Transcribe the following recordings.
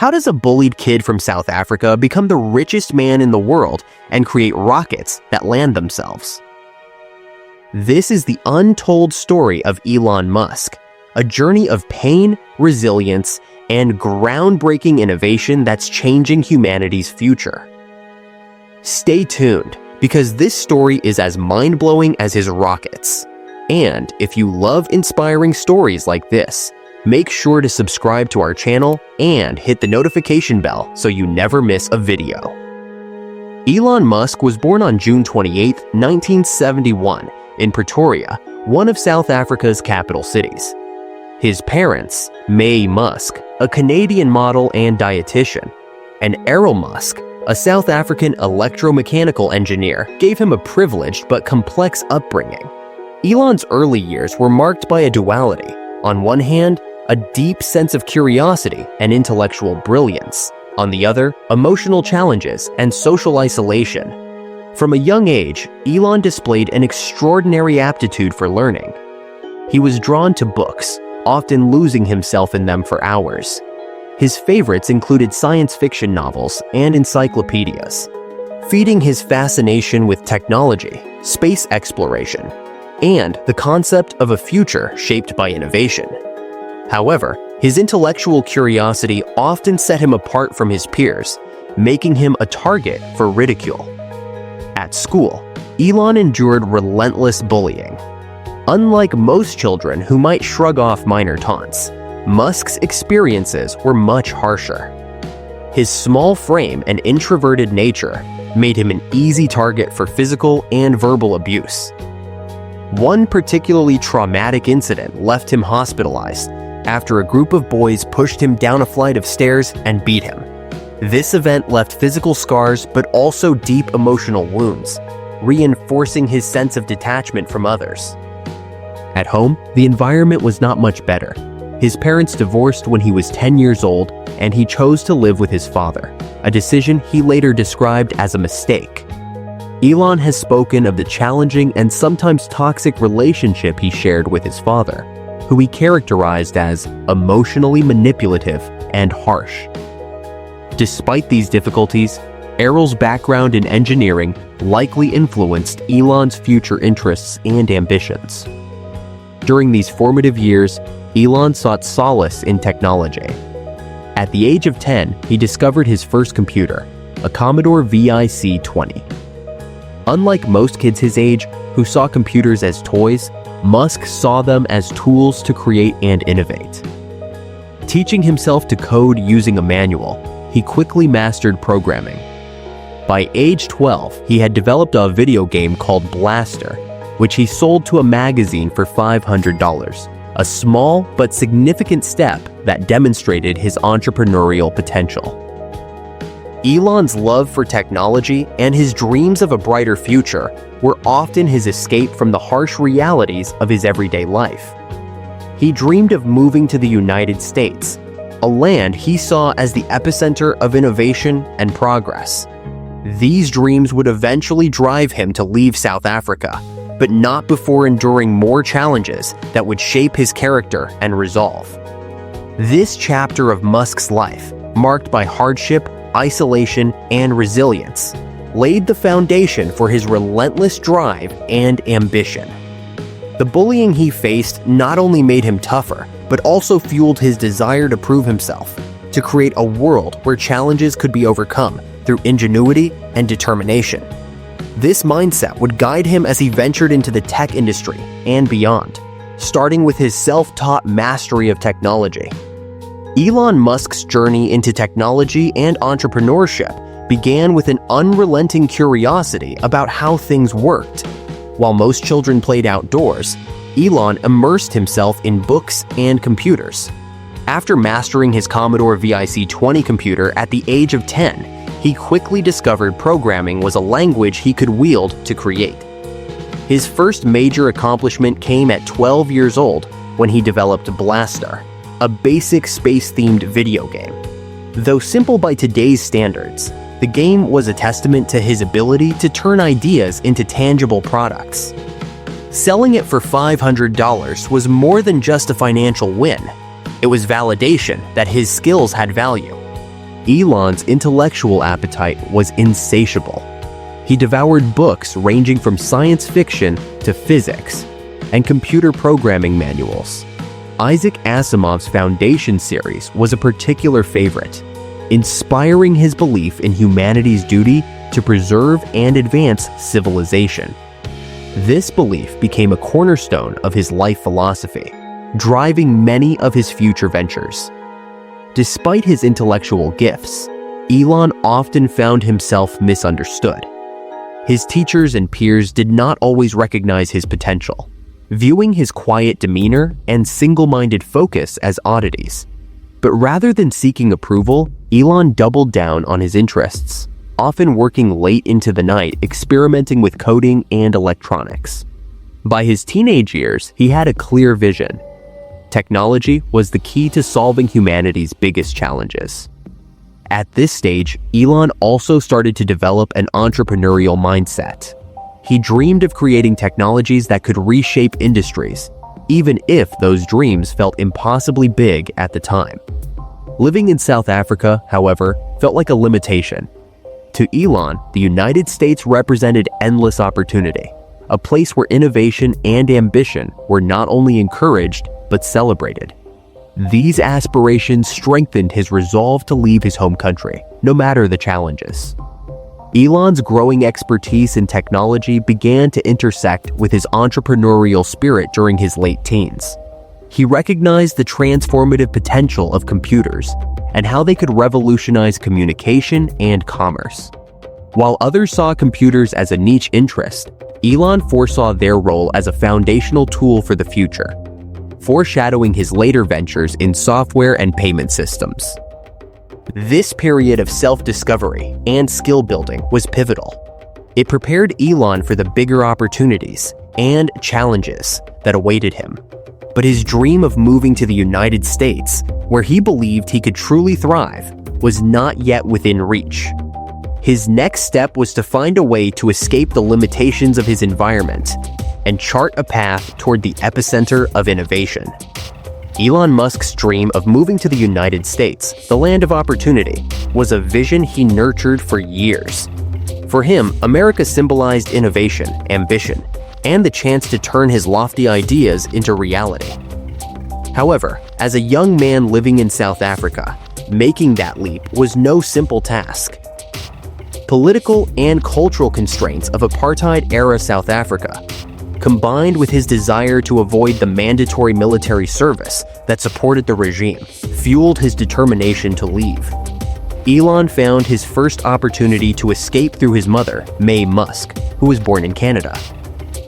How does a bullied kid from South Africa become the richest man in the world and create rockets that land themselves? This is the untold story of Elon Musk, a journey of pain, resilience, and groundbreaking innovation that's changing humanity's future. Stay tuned, because this story is as mind-blowing as his rockets. And if you love inspiring stories like this, make sure to subscribe to our channel and hit the notification bell so you never miss a video. Elon Musk was born on June 28, 1971, in Pretoria, one of South Africa's capital cities. His parents, May Musk, a Canadian model and dietitian, and Elon Musk, a South African electromechanical engineer, gave him a privileged but complex upbringing. Elon's early years were marked by a duality. On one hand, a deep sense of curiosity and intellectual brilliance. On the other, emotional challenges and social isolation. From a young age, Elon displayed an extraordinary aptitude for learning. He was drawn to books, often losing himself in them for hours. His favorites included science fiction novels and encyclopedias, feeding his fascination with technology, space exploration, and the concept of a future shaped by innovation. However, his intellectual curiosity often set him apart from his peers, making him a target for ridicule. At school, Elon endured relentless bullying. Unlike most children who might shrug off minor taunts, Musk's experiences were much harsher. His small frame and introverted nature made him an easy target for physical and verbal abuse. One particularly traumatic incident left him hospitalized after a group of boys pushed him down a flight of stairs and beat him. This event left physical scars but also deep emotional wounds, reinforcing his sense of detachment from others. At home, the environment was not much better. His parents divorced when he was 10 years old, and he chose to live with his father, a decision he later described as a mistake. Elon has spoken of the challenging and sometimes toxic relationship he shared with his father, who he characterized as emotionally manipulative and harsh. Despite these difficulties, Errol's background in engineering likely influenced Elon's future interests and ambitions. During these formative years, Elon sought solace in technology. At the age of 10, he discovered his first computer, a Commodore VIC-20. Unlike most kids his age who saw computers as toys, Musk saw them as tools to create and innovate. Teaching himself to code using a manual, he quickly mastered programming. By age 12, he had developed a video game called Blaster, which he sold to a magazine for $500, a small but significant step that demonstrated his entrepreneurial potential. Elon's love for technology and his dreams of a brighter future were often his escape from the harsh realities of his everyday life. He dreamed of moving to the United States, a land he saw as the epicenter of innovation and progress. These dreams would eventually drive him to leave South Africa, but not before enduring more challenges that would shape his character and resolve. This chapter of Musk's life, marked by hardship, isolation, and resilience, laid the foundation for his relentless drive and ambition. The bullying he faced not only made him tougher, but also fueled his desire to prove himself, to create a world where challenges could be overcome through ingenuity and determination. This mindset would guide him as he ventured into the tech industry and beyond, starting with his self-taught mastery of technology. Elon Musk's journey into technology and entrepreneurship began with an unrelenting curiosity about how things worked. While most children played outdoors, Elon immersed himself in books and computers. After mastering his Commodore VIC-20 computer at the age of 10, he quickly discovered programming was a language he could wield to create. His first major accomplishment came at 12 years old when he developed Blaster, a basic space-themed video game. Though simple by today's standards, the game was a testament to his ability to turn ideas into tangible products. Selling it for $500 was more than just a financial win. It was validation that his skills had value. Elon's intellectual appetite was insatiable. He devoured books ranging from science fiction to physics and computer programming manuals. Isaac Asimov's Foundation series was a particular favorite, inspiring his belief in humanity's duty to preserve and advance civilization. This belief became a cornerstone of his life philosophy, driving many of his future ventures. Despite his intellectual gifts, Elon often found himself misunderstood. His teachers and peers did not always recognize his potential, viewing his quiet demeanor and single-minded focus as oddities. But rather than seeking approval, Elon doubled down on his interests, often working late into the night experimenting with coding and electronics. By his teenage years, he had a clear vision. Technology was the key to solving humanity's biggest challenges. At this stage, Elon also started to develop an entrepreneurial mindset. He dreamed of creating technologies that could reshape industries, even if those dreams felt impossibly big at the time. Living in South Africa, however, felt like a limitation. To Elon, the United States represented endless opportunity, a place where innovation and ambition were not only encouraged, but celebrated. These aspirations strengthened his resolve to leave his home country, no matter the challenges. Elon's growing expertise in technology began to intersect with his entrepreneurial spirit during his late teens. He recognized the transformative potential of computers and how they could revolutionize communication and commerce. While others saw computers as a niche interest, Elon foresaw their role as a foundational tool for the future, foreshadowing his later ventures in software and payment systems. This period of self-discovery and skill building was pivotal. It prepared Elon for the bigger opportunities and challenges that awaited him. But his dream of moving to the United States, where he believed he could truly thrive, was not yet within reach. His next step was to find a way to escape the limitations of his environment and chart a path toward the epicenter of innovation. Elon Musk's dream of moving to the United States, the land of opportunity, was a vision he nurtured for years. For him, America symbolized innovation, ambition, and the chance to turn his lofty ideas into reality. However, as a young man living in South Africa, making that leap was no simple task. Political and cultural constraints of apartheid-era South Africa, combined with his desire to avoid the mandatory military service that supported the regime, fueled his determination to leave. Elon found his first opportunity to escape through his mother, Mae Musk, who was born in Canada.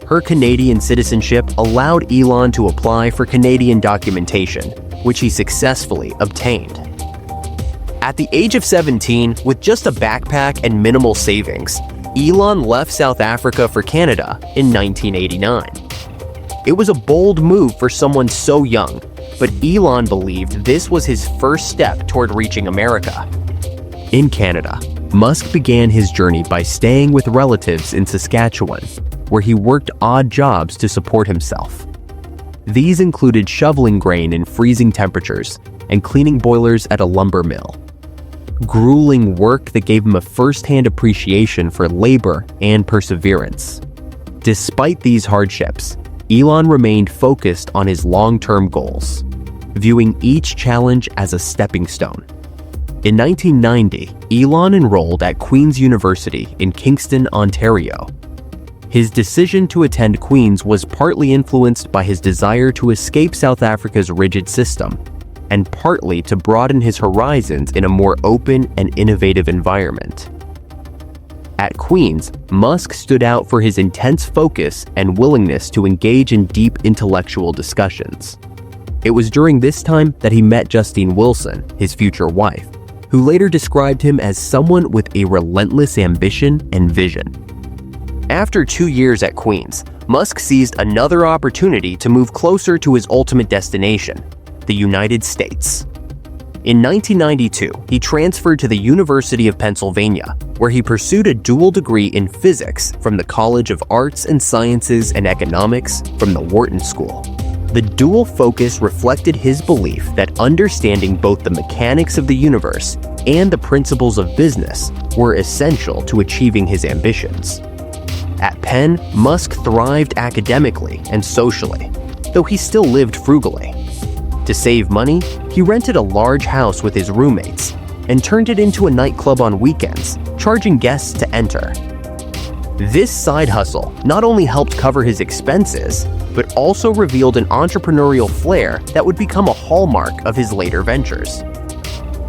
Her Canadian citizenship allowed Elon to apply for Canadian documentation, which he successfully obtained. At the age of 17, with just a backpack and minimal savings, Elon left South Africa for Canada in 1989. It was a bold move for someone so young, but Elon believed this was his first step toward reaching America. In Canada, Musk began his journey by staying with relatives in Saskatchewan, where he worked odd jobs to support himself. These included shoveling grain in freezing temperatures and cleaning boilers at a lumber mill. Grueling work that gave him a first-hand appreciation for labor and perseverance. Despite these hardships, Elon remained focused on his long-term goals, viewing each challenge as a stepping stone. In 1990, Elon enrolled at Queen's University in Kingston, Ontario. His decision to attend Queen's was partly influenced by his desire to escape South Africa's rigid system, and partly to broaden his horizons in a more open and innovative environment. At Queen's, Musk stood out for his intense focus and willingness to engage in deep intellectual discussions. It was during this time that he met Justine Wilson, his future wife, who later described him as someone with a relentless ambition and vision. After 2 years at Queen's, Musk seized another opportunity to move closer to his ultimate destination, the United States. In 1992, he transferred to the University of Pennsylvania, where he pursued a dual degree in physics from the College of Arts and Sciences and Economics from the Wharton School. The dual focus reflected his belief that understanding both the mechanics of the universe and the principles of business were essential to achieving his ambitions. At Penn, Musk thrived academically and socially, though he still lived frugally. To save money, he rented a large house with his roommates and turned it into a nightclub on weekends, charging guests to enter. This side hustle not only helped cover his expenses, but also revealed an entrepreneurial flair that would become a hallmark of his later ventures.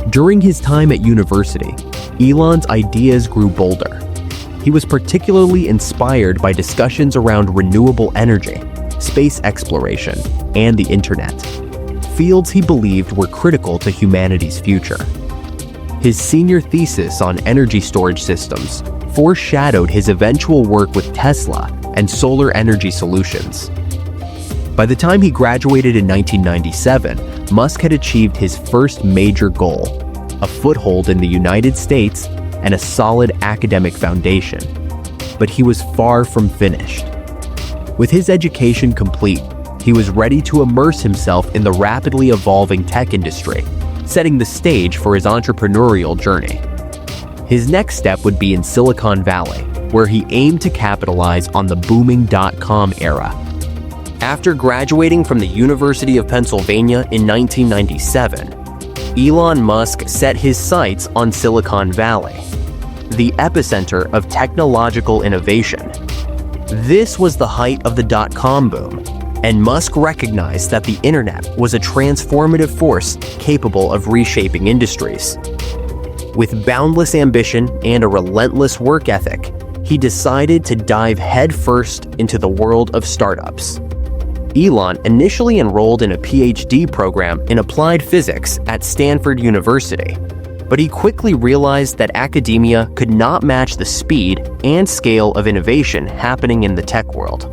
During his time at university, Elon's ideas grew bolder. He was particularly inspired by discussions around renewable energy, space exploration, and the internet, fields he believed were critical to humanity's future. His senior thesis on energy storage systems foreshadowed his eventual work with Tesla and solar energy solutions. By the time he graduated in 1997, Musk had achieved his first major goal, a foothold in the United States and a solid academic foundation. But he was far from finished. With his education complete, he was ready to immerse himself in the rapidly evolving tech industry, setting the stage for his entrepreneurial journey. His next step would be in Silicon Valley, where he aimed to capitalize on the booming dot-com era. After graduating from the University of Pennsylvania in 1997, Elon Musk set his sights on Silicon Valley, the epicenter of technological innovation. This was the height of the dot-com boom, and Musk recognized that the internet was a transformative force capable of reshaping industries. With boundless ambition and a relentless work ethic, he decided to dive headfirst into the world of startups. Elon initially enrolled in a PhD program in applied physics at Stanford University, but he quickly realized that academia could not match the speed and scale of innovation happening in the tech world.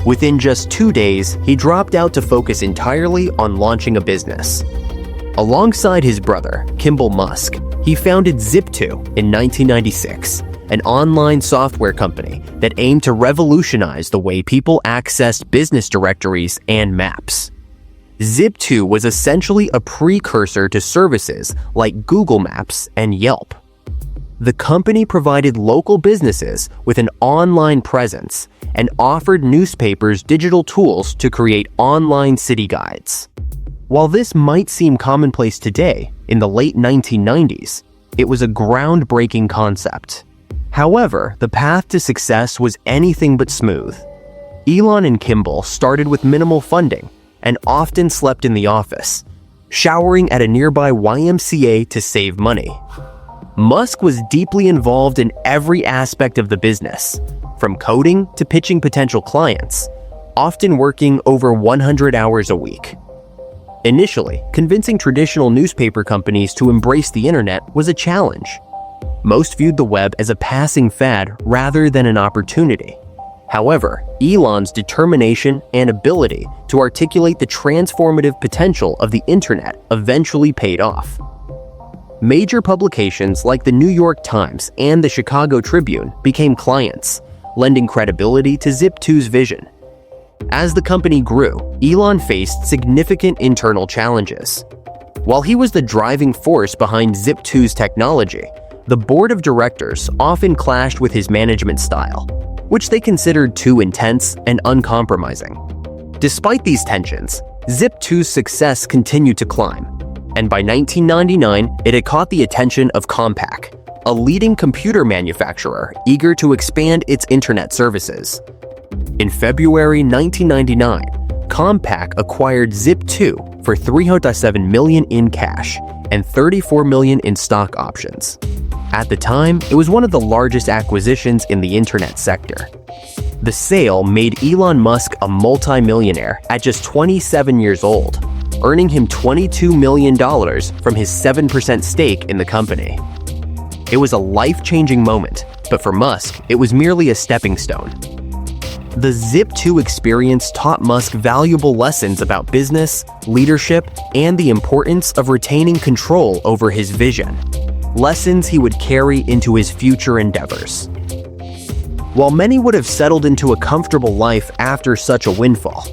Within just 2 days, he dropped out to focus entirely on launching a business. Alongside his brother, Kimball Musk, he founded Zip2 in 1996, an online software company that aimed to revolutionize the way people accessed business directories and maps. Zip2 was essentially a precursor to services like Google Maps and Yelp. The company provided local businesses with an online presence and offered newspapers digital tools to create online city guides. While this might seem commonplace today, in the late 1990s, it was a groundbreaking concept. However, the path to success was anything but smooth. Elon and Kimball started with minimal funding and often slept in the office, showering at a nearby YMCA to save money. Musk was deeply involved in every aspect of the business, from coding to pitching potential clients, often working over 100 hours a week. Initially, convincing traditional newspaper companies to embrace the internet was a challenge. Most viewed the web as a passing fad rather than an opportunity. However, Elon's determination and ability to articulate the transformative potential of the internet eventually paid off. Major publications like the New York Times and the Chicago Tribune became clients, lending credibility to Zip2's vision. As the company grew, Elon faced significant internal challenges. While he was the driving force behind Zip2's technology, the board of directors often clashed with his management style, which they considered too intense and uncompromising. Despite these tensions, Zip2's success continued to climb, and by 1999, it had caught the attention of Compaq, a leading computer manufacturer eager to expand its internet services. In February 1999, Compaq acquired Zip2 for $307 million in cash and $34 million in stock options. At the time, it was one of the largest acquisitions in the internet sector. The sale made Elon Musk a multi-millionaire at just 27 years old, earning him $22 million from his 7% stake in the company. It was a life-changing moment, but for Musk, it was merely a stepping stone. The Zip2 experience taught Musk valuable lessons about business, leadership, and the importance of retaining control over his vision, lessons he would carry into his future endeavors. While many would have settled into a comfortable life after such a windfall,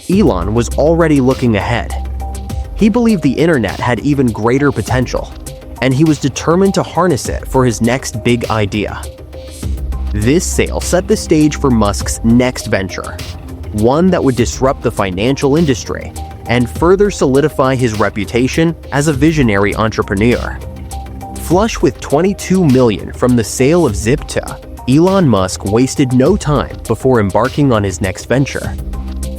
Elon was already looking ahead. He believed the internet had even greater potential, and he was determined to harness it for his next big idea. This sale set the stage for Musk's next venture, one that would disrupt the financial industry and further solidify his reputation as a visionary entrepreneur. Flush with $22 million from the sale of Zip2, Elon Musk wasted no time before embarking on his next venture.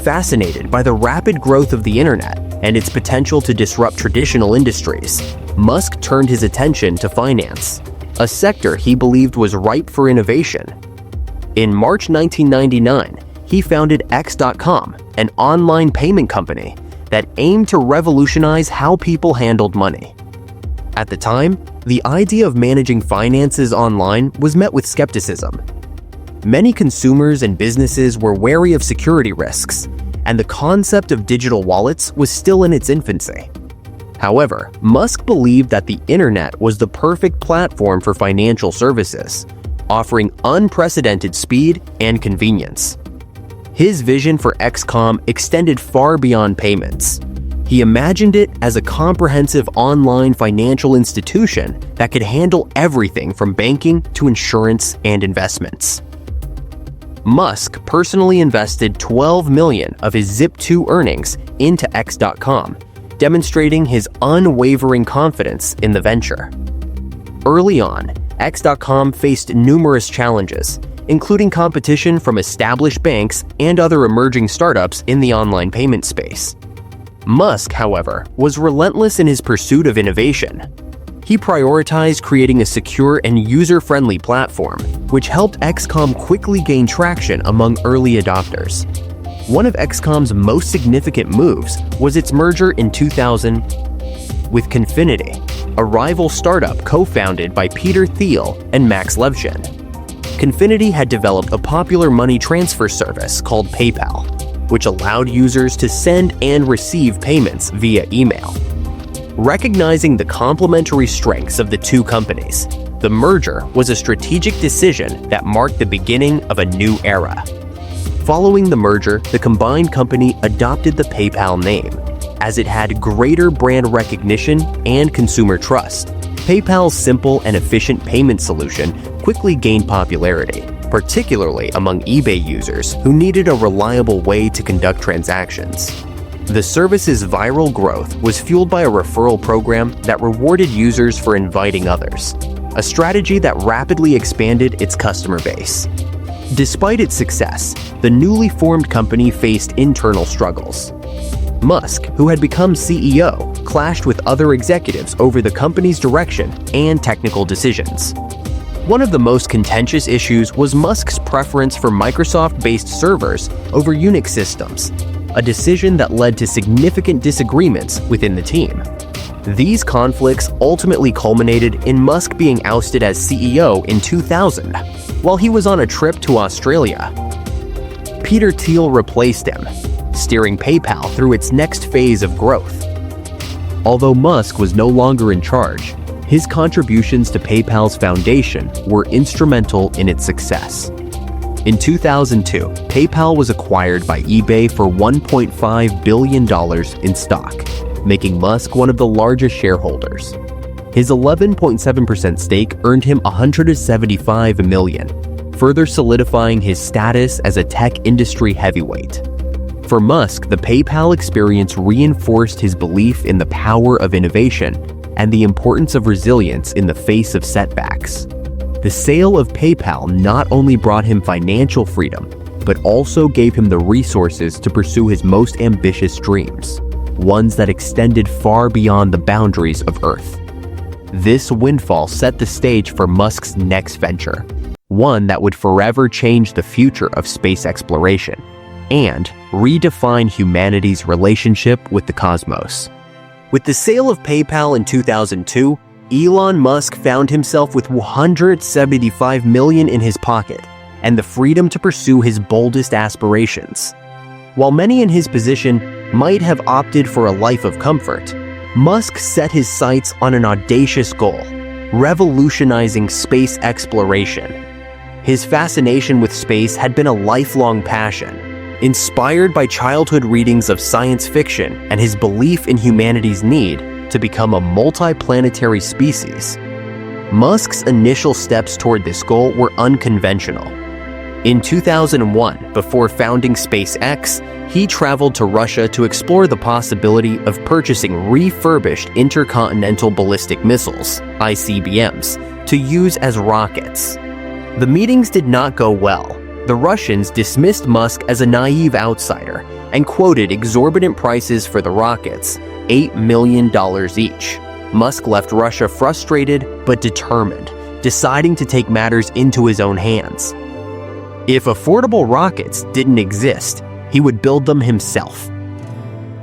Fascinated by the rapid growth of the internet and its potential to disrupt traditional industries, Musk turned his attention to finance, a sector he believed was ripe for innovation. In March 1999, he founded X.com, an online payment company that aimed to revolutionize how people handled money. At the time, the idea of managing finances online was met with skepticism. Many consumers and businesses were wary of security risks, and the concept of digital wallets was still in its infancy. However, Musk believed that the internet was the perfect platform for financial services, offering unprecedented speed and convenience. His vision for XCOM extended far beyond payments. He imagined it as a comprehensive online financial institution that could handle everything from banking to insurance and investments. Musk personally invested $12 million of his Zip2 earnings into X.com, demonstrating his unwavering confidence in the venture. Early on, X.com faced numerous challenges, including competition from established banks and other emerging startups in the online payment space. Musk, however, was relentless in his pursuit of innovation. He prioritized creating a secure and user-friendly platform, which helped XCOM quickly gain traction among early adopters. One of XCOM's most significant moves was its merger in 2000 with Confinity, a rival startup co-founded by Peter Thiel and Max Levchin. Confinity had developed a popular money transfer service called PayPal, which allowed users to send and receive payments via email. Recognizing the complementary strengths of the two companies, the merger was a strategic decision that marked the beginning of a new era. Following the merger, the combined company adopted the PayPal name, as it had greater brand recognition and consumer trust. PayPal's simple and efficient payment solution quickly gained popularity, particularly among eBay users who needed a reliable way to conduct transactions. The service's viral growth was fueled by a referral program that rewarded users for inviting others, a strategy that rapidly expanded its customer base. Despite its success, the newly formed company faced internal struggles. Musk, who had become CEO, clashed with other executives over the company's direction and technical decisions. One of the most contentious issues was Musk's preference for Microsoft-based servers over Unix systems, a decision that led to significant disagreements within the team. These conflicts ultimately culminated in Musk being ousted as CEO in 2000, while he was on a trip to Australia. Peter Thiel replaced him, steering PayPal through its next phase of growth. Although Musk was no longer in charge, his contributions to PayPal's foundation were instrumental in its success. In 2002, PayPal was acquired by eBay for $1.5 billion in stock, making Musk one of the largest shareholders. His 11.7% stake earned him $175 million, further solidifying his status as a tech industry heavyweight. For Musk, the PayPal experience reinforced his belief in the power of innovation and the importance of resilience in the face of setbacks. The sale of PayPal not only brought him financial freedom, but also gave him the resources to pursue his most ambitious dreams, ones that extended far beyond the boundaries of Earth. This windfall set the stage for Musk's next venture, one that would forever change the future of space exploration and redefine humanity's relationship with the cosmos. With the sale of PayPal in 2002, Elon Musk found himself with $175 million in his pocket and the freedom to pursue his boldest aspirations. While many in his position might have opted for a life of comfort, Musk set his sights on an audacious goal: revolutionizing space exploration. His fascination with space had been a lifelong passion, Inspired by childhood readings of science fiction and his belief in humanity's need to become a multi-planetary species, Musk's initial steps toward this goal were unconventional. In 2001, before founding SpaceX, he traveled to Russia to explore the possibility of purchasing refurbished intercontinental ballistic missiles, ICBMs, to use as rockets. The meetings did not go well. The Russians dismissed Musk as a naive outsider and quoted exorbitant prices for the rockets, $8 million each. Musk left Russia frustrated but determined, deciding to take matters into his own hands. If affordable rockets didn't exist, he would build them himself.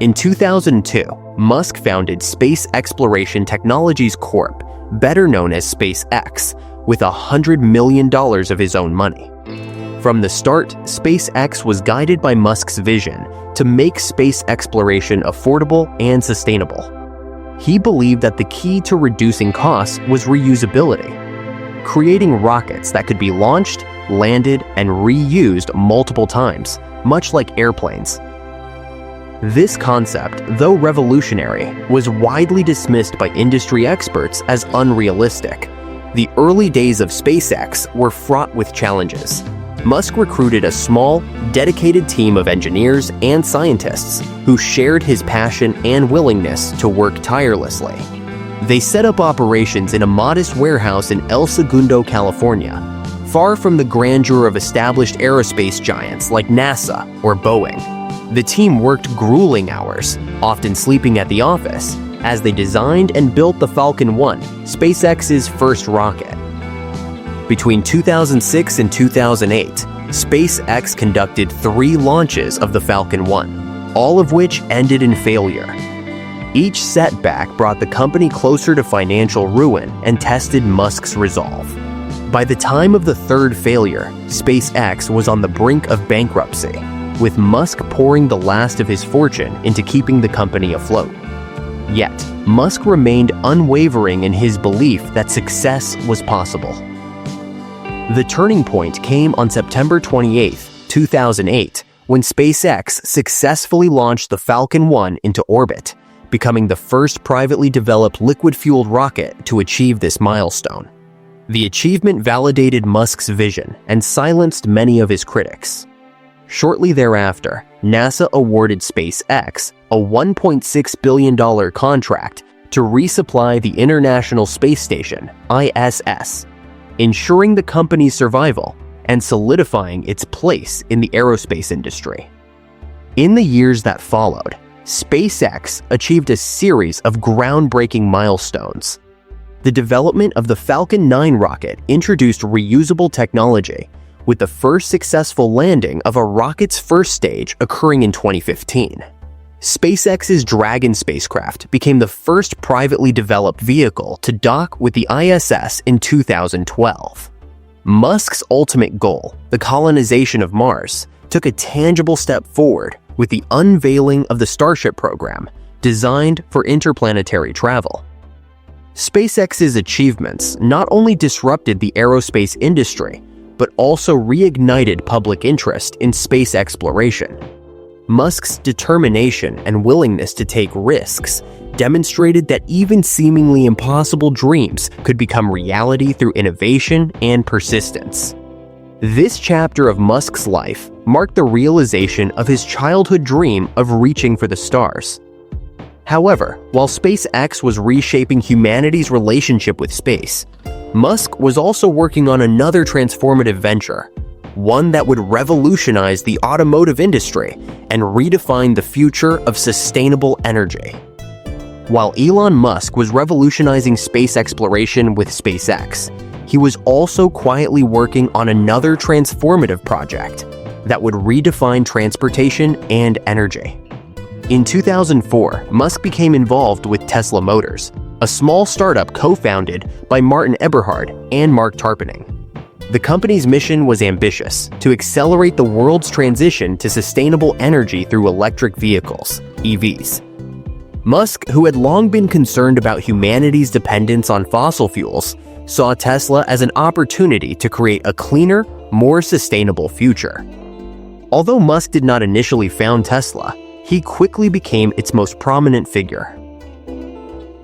In 2002, Musk founded Space Exploration Technologies Corp., better known as SpaceX, with $100 million of his own money. From the start, SpaceX was guided by Musk's vision to make space exploration affordable and sustainable. He believed that the key to reducing costs was reusability, creating rockets that could be launched, landed, and reused multiple times, much like airplanes. This concept, though revolutionary, was widely dismissed by industry experts as unrealistic. The early days of SpaceX were fraught with challenges. Musk recruited a small, dedicated team of engineers and scientists who shared his passion and willingness to work tirelessly. They set up operations in a modest warehouse in El Segundo, California, far from the grandeur of established aerospace giants like NASA or Boeing. The team worked grueling hours, often sleeping at the office, as they designed and built the Falcon 1, SpaceX's first rocket. Between 2006 and 2008, SpaceX conducted 3 launches of the Falcon 1, all of which ended in failure. Each setback brought the company closer to financial ruin and tested Musk's resolve. By the time of the 3rd failure, SpaceX was on the brink of bankruptcy, with Musk pouring the last of his fortune into keeping the company afloat. Yet, Musk remained unwavering in his belief that success was possible. The turning point came on September 28, 2008, when SpaceX successfully launched the Falcon 1 into orbit, becoming the first privately developed liquid-fueled rocket to achieve this milestone. The achievement validated Musk's vision and silenced many of his critics. Shortly thereafter, NASA awarded SpaceX a $1.6 billion contract to resupply the International Space Station, ISS, ensuring the company's survival and solidifying its place in the aerospace industry. In the years that followed, SpaceX achieved a series of groundbreaking milestones. The development of the Falcon 9 rocket introduced reusable technology, with the first successful landing of a rocket's first stage occurring in 2015. SpaceX's Dragon spacecraft became the first privately developed vehicle to dock with the ISS in 2012. Musk's ultimate goal, the colonization of Mars, took a tangible step forward with the unveiling of the Starship program, designed for interplanetary travel. SpaceX's achievements not only disrupted the aerospace industry, but also reignited public interest in space exploration. Musk's determination and willingness to take risks demonstrated that even seemingly impossible dreams could become reality through innovation and persistence. This chapter of Musk's life marked the realization of his childhood dream of reaching for the stars. However, while SpaceX was reshaping humanity's relationship with space, Musk was also working on another transformative venture, one that would revolutionize the automotive industry and redefine the future of sustainable energy. While Elon Musk was revolutionizing space exploration with SpaceX, he was also quietly working on another transformative project that would redefine transportation and energy. In 2004, Musk became involved with Tesla Motors, a small startup co-founded by Martin Eberhard and Mark Tarpenning. The company's mission was ambitious: to accelerate the world's transition to sustainable energy through electric vehicles, EVs. Musk, who had long been concerned about humanity's dependence on fossil fuels, saw Tesla as an opportunity to create a cleaner, more sustainable future. Although Musk did not initially found Tesla, he quickly became its most prominent figure.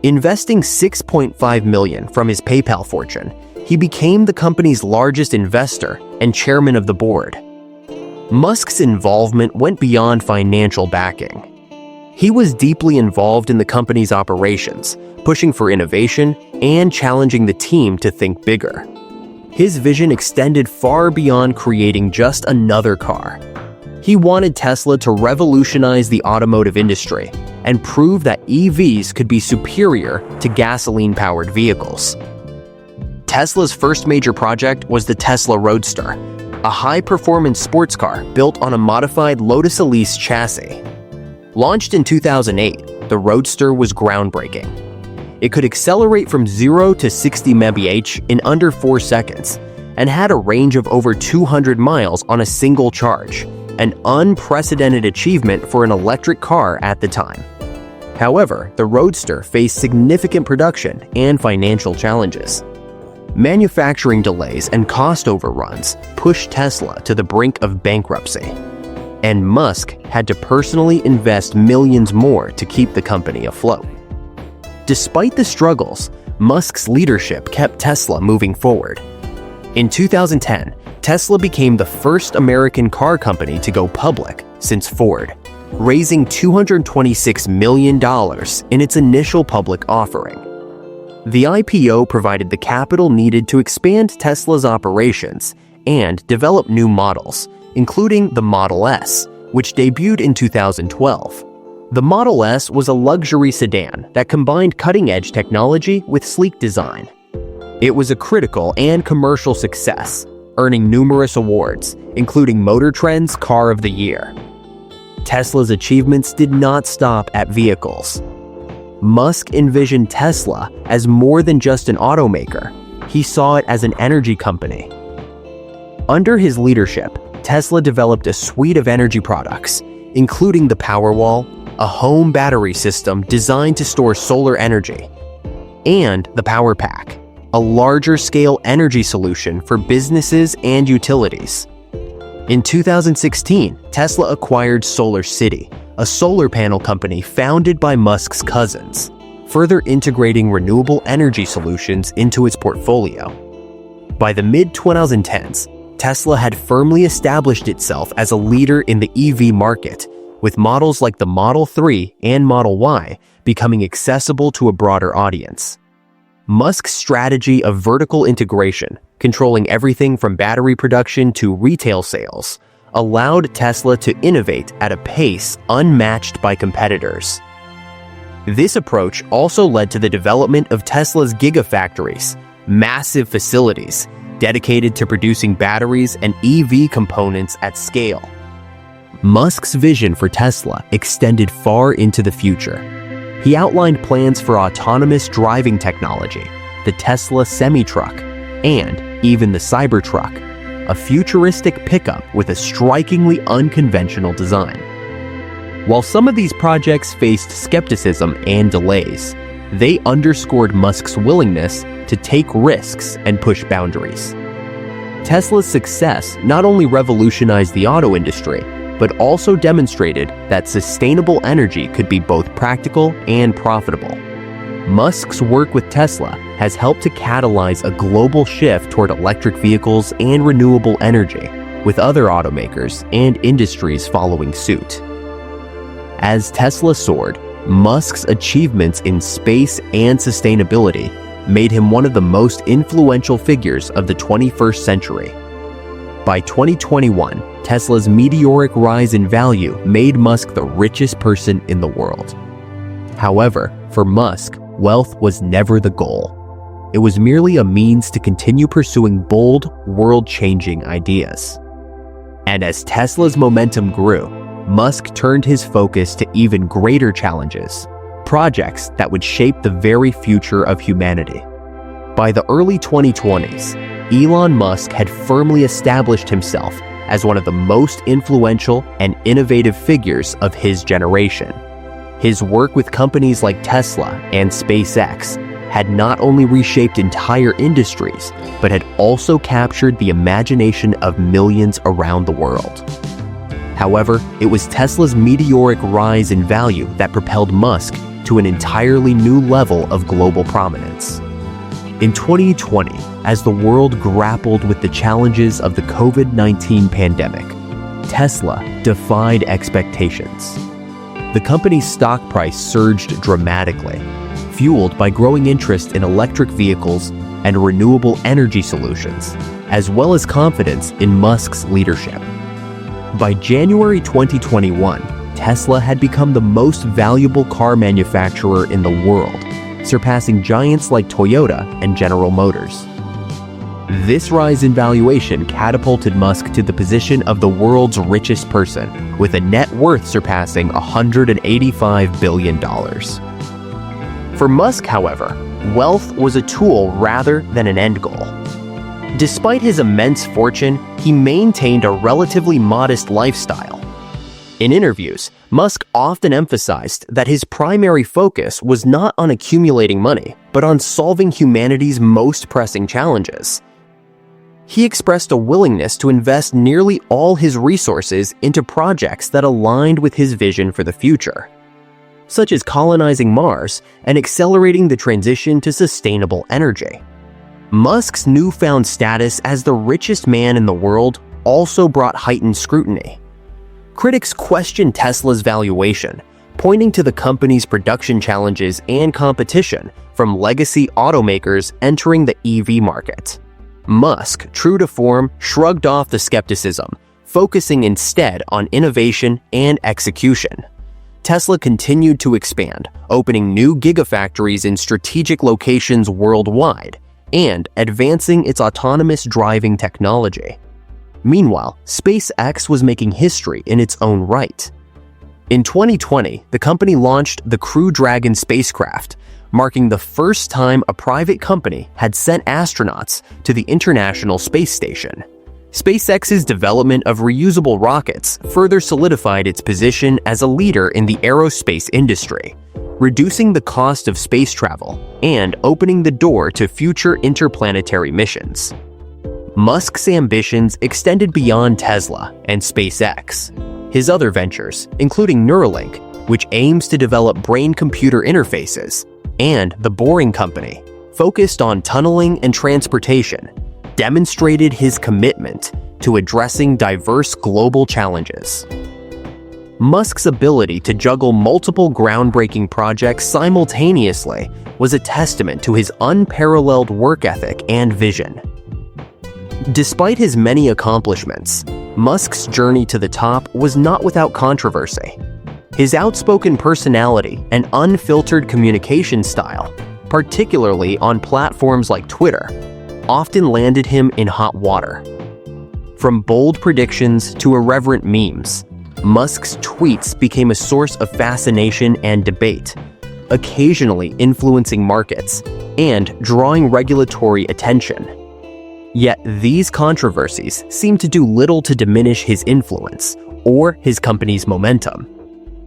Investing $6.5 million from his PayPal fortune, he became the company's largest investor and chairman of the board. Musk's involvement went beyond financial backing. He was deeply involved in the company's operations, pushing for innovation and challenging the team to think bigger. His vision extended far beyond creating just another car. He wanted Tesla to revolutionize the automotive industry and prove that EVs could be superior to gasoline-powered vehicles. Tesla's first major project was the Tesla Roadster, a high-performance sports car built on a modified Lotus Elise chassis. Launched in 2008, the Roadster was groundbreaking. It could accelerate from 0 to 60 mph in under 4 seconds and had a range of over 200 miles on a single charge, an unprecedented achievement for an electric car at the time. However, the Roadster faced significant production and financial challenges. Manufacturing delays and cost overruns pushed Tesla to the brink of bankruptcy, and Musk had to personally invest millions more to keep the company afloat. Despite the struggles, Musk's leadership kept Tesla moving forward. In 2010, Tesla became the first American car company to go public since Ford, raising $226 million in its initial public offering. The IPO provided the capital needed to expand Tesla's operations and develop new models, including the Model S, which debuted in 2012. The Model S was a luxury sedan that combined cutting-edge technology with sleek design. It was a critical and commercial success, earning numerous awards, including Motor Trend's Car of the Year. Tesla's achievements did not stop at vehicles. Musk envisioned Tesla as more than just an automaker. He saw it as an energy company. Under his leadership, Tesla developed a suite of energy products, including the Powerwall, a home battery system designed to store solar energy, and the Power Pack, a larger-scale energy solution for businesses and utilities. In 2016, Tesla acquired SolarCity, a solar panel company founded by Musk's cousins, further integrating renewable energy solutions into its portfolio. By the mid-2010s, Tesla had firmly established itself as a leader in the EV market, with models like the Model 3 and Model Y becoming accessible to a broader audience. Musk's strategy of vertical integration, controlling everything from battery production to retail sales, allowed Tesla to innovate at a pace unmatched by competitors. This approach also led to the development of Tesla's gigafactories, massive facilities dedicated to producing batteries and EV components at scale. Musk's vision for Tesla extended far into the future. He outlined plans for autonomous driving technology, the Tesla semi-truck, and even the Cybertruck, a futuristic pickup with a strikingly unconventional design. While some of these projects faced skepticism and delays, they underscored Musk's willingness to take risks and push boundaries. Tesla's success not only revolutionized the auto industry, but also demonstrated that sustainable energy could be both practical and profitable. Musk's work with Tesla has helped to catalyze a global shift toward electric vehicles and renewable energy, with other automakers and industries following suit. As Tesla soared, Musk's achievements in space and sustainability made him one of the most influential figures of the 21st century. By 2021, Tesla's meteoric rise in value made Musk the richest person in the world. However, for Musk, wealth was never the goal. It was merely a means to continue pursuing bold, world-changing ideas. And as Tesla's momentum grew, Musk turned his focus to even greater challenges, projects that would shape the very future of humanity. By the early 2020s, Elon Musk had firmly established himself as one of the most influential and innovative figures of his generation. His work with companies like Tesla and SpaceX had not only reshaped entire industries, but had also captured the imagination of millions around the world. However, it was Tesla's meteoric rise in value that propelled Musk to an entirely new level of global prominence. In 2020, as the world grappled with the challenges of the COVID-19 pandemic, Tesla defied expectations. The company's stock price surged dramatically, fueled by growing interest in electric vehicles and renewable energy solutions, as well as confidence in Musk's leadership. By January 2021, Tesla had become the most valuable car manufacturer in the world, surpassing giants like Toyota and General Motors. This rise in valuation catapulted Musk to the position of the world's richest person, with a net worth surpassing $185 billion. For Musk, however, wealth was a tool rather than an end goal. Despite his immense fortune, he maintained a relatively modest lifestyle. In interviews, Musk often emphasized that his primary focus was not on accumulating money, but on solving humanity's most pressing challenges. He expressed a willingness to invest nearly all his resources into projects that aligned with his vision for the future, such as colonizing Mars and accelerating the transition to sustainable energy. Musk's newfound status as the richest man in the world also brought heightened scrutiny. Critics questioned Tesla's valuation, pointing to the company's production challenges and competition from legacy automakers entering the EV market. Musk, true to form, shrugged off the skepticism, focusing instead on innovation and execution. Tesla continued to expand, opening new gigafactories in strategic locations worldwide and advancing its autonomous driving technology. Meanwhile, SpaceX was making history in its own right. In 2020, the company launched the Crew Dragon spacecraft, marking the first time a private company had sent astronauts to the International Space Station. SpaceX's development of reusable rockets further solidified its position as a leader in the aerospace industry, reducing the cost of space travel and opening the door to future interplanetary missions. Musk's ambitions extended beyond Tesla and SpaceX. His other ventures, including Neuralink, which aims to develop brain-computer interfaces, and The Boring Company, focused on tunneling and transportation, demonstrated his commitment to addressing diverse global challenges. Musk's ability to juggle multiple groundbreaking projects simultaneously was a testament to his unparalleled work ethic and vision. Despite his many accomplishments, Musk's journey to the top was not without controversy. His outspoken personality and unfiltered communication style, particularly on platforms like Twitter, often landed him in hot water. From bold predictions to irreverent memes, Musk's tweets became a source of fascination and debate, occasionally influencing markets and drawing regulatory attention. Yet these controversies seem to do little to diminish his influence or his company's momentum.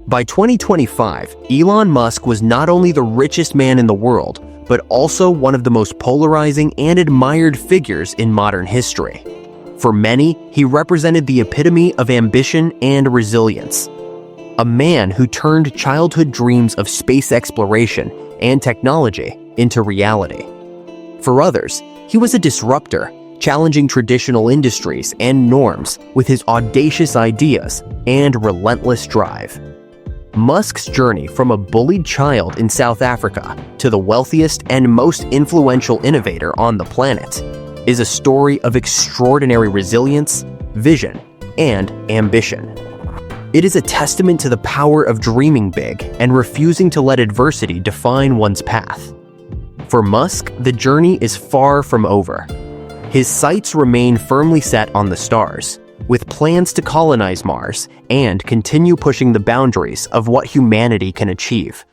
By 2025, Elon Musk was not only the richest man in the world, but also one of the most polarizing and admired figures in modern history. For many, he represented the epitome of ambition and resilience. A man who turned childhood dreams of space exploration and technology into reality. For others, he was a disruptor, challenging traditional industries and norms with his audacious ideas and relentless drive. Musk's journey from a bullied child in South Africa to the wealthiest and most influential innovator on the planet is a story of extraordinary resilience, vision, and ambition. It is a testament to the power of dreaming big and refusing to let adversity define one's path. For Musk, the journey is far from over. His sights remain firmly set on the stars, with plans to colonize Mars and continue pushing the boundaries of what humanity can achieve.